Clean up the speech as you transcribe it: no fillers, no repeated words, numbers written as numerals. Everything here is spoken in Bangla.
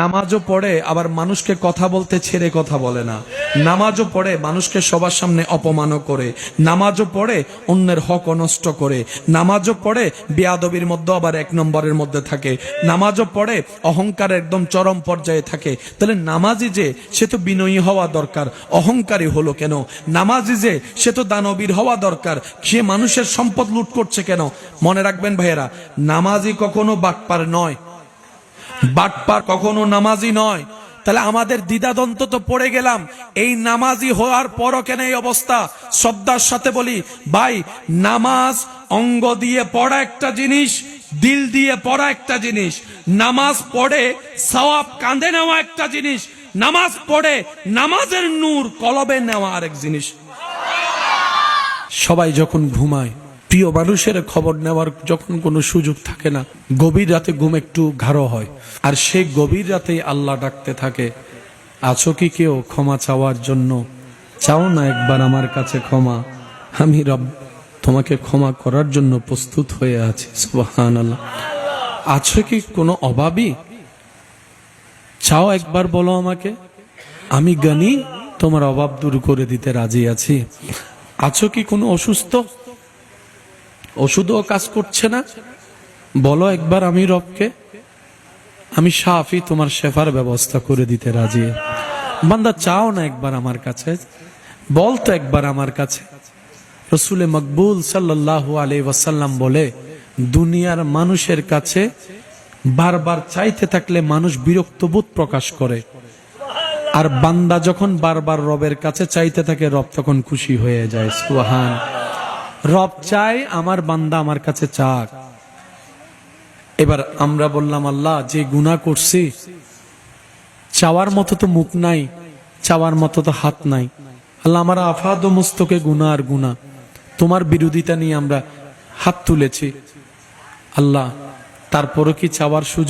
নামাজও পড়ে আবার মানুষকে কথা বলতে ছেড়ে কথা বলে না। নামাজও পড়ে মানুষকে সবার সামনে অপমানও করে। নামাজও পড়ে অন্যের হক নষ্ট করে। নামাজও পড়ে বেয়াদবির মধ্যে আবার এক নম্বরের মধ্যে থাকে। নামাজও পড়ে অহংকার একদম চরম পর্যায়ে থাকে। তাহলে নামাজি যে সে তো বিনয়ী হওয়া দরকার, অহংকারী হলো কেন? নামাজি যে সে তো দানবীর হওয়া দরকার, সে মানুষের সম্পদ লুট করছে কেন? মনে রাখবেন ভাইয়েরা, নামাজি কখনো বাটপার নয়, বাটপার কখনো নামাজি নয়। তাহলে আমাদের দ্বিধাদ্বন্দ্ব তো পড়ে গেলাম, এই নামাজি হওয়ার পরও কেন এই অবস্থা? শ্রদ্ধার সাথে বলি ভাই, নামাজ অঙ্গ দিয়ে পড়া একটা জিনিস, দিল দিয়ে পড়া একটা জিনিস। নামাজ পড়ে সওয়াব কাঁধে নেওয়া একটা জিনিস, নামাজ পড়ে নামাজের নূর কলবে নেওয়া আরেক জিনিস। সবাই যখন ঘুমায়, প্রিয় মানুষের খবর নেওয়ার যখন কোনো সুযোগ থাকে না, গভীর রাতে ঘুম একটু গাঢ় হয়, আর সেই গভীর রাতেই আল্লাহ ডাকতে থাকে, আছো কি কেউ ক্ষমা চাওয়ার জন্য? চাও না একবার আমার কাছে ক্ষমা, আমি রব তোমাকে ক্ষমা করার জন্য প্রস্তুত হয়ে আছি। সুবহানাল্লাহ। আছো কি কোনো অভাবী? চাও একবার বলো আমাকে, আমি জ্ঞানী, তোমার অভাব দূর করে দিতে রাজি আছি। আছো কি কোনো অসুস্থ? ওষুধও কাজ করছে না, বলো একবার আমি রবকে, আমি শাফি, তোমার শেফার ব্যবস্থা করে দিতে রাজি। বান্দা চাও না একবার আমার কাছে, বল তো একবার আমার কাছে। রসুলে মকবুল সাল্লাল্লাহু আলাইহি ওয়াসাল্লাম বলে, দুনিয়ার মানুষের কাছে বারবার চাইতে থাকলে মানুষ বিরক্ত বোধ প্রকাশ করে, আর বান্দা যখন বারবার রবের কাছে চাইতে থাকে রব তখন খুশি হয়ে যায়। সুবহান। রব চাই আমার বান্দা আমার কাছে চাক। এবার আমরা বললাম, আল্লাহ যে গুনাহ করছি, চাওয়ার মতো তো মুখ নাই, চাওয়ার মতো তো হাত নাই। আল্লাহ আমার আফাদ ও মুস্তকে গুনাহ আর গুনাহ, তোমার বিরোধিতা নিয়ে আমরা হাত তুলেছি। আল্লাহ তারপরও কি চাওয়ার সুযোগ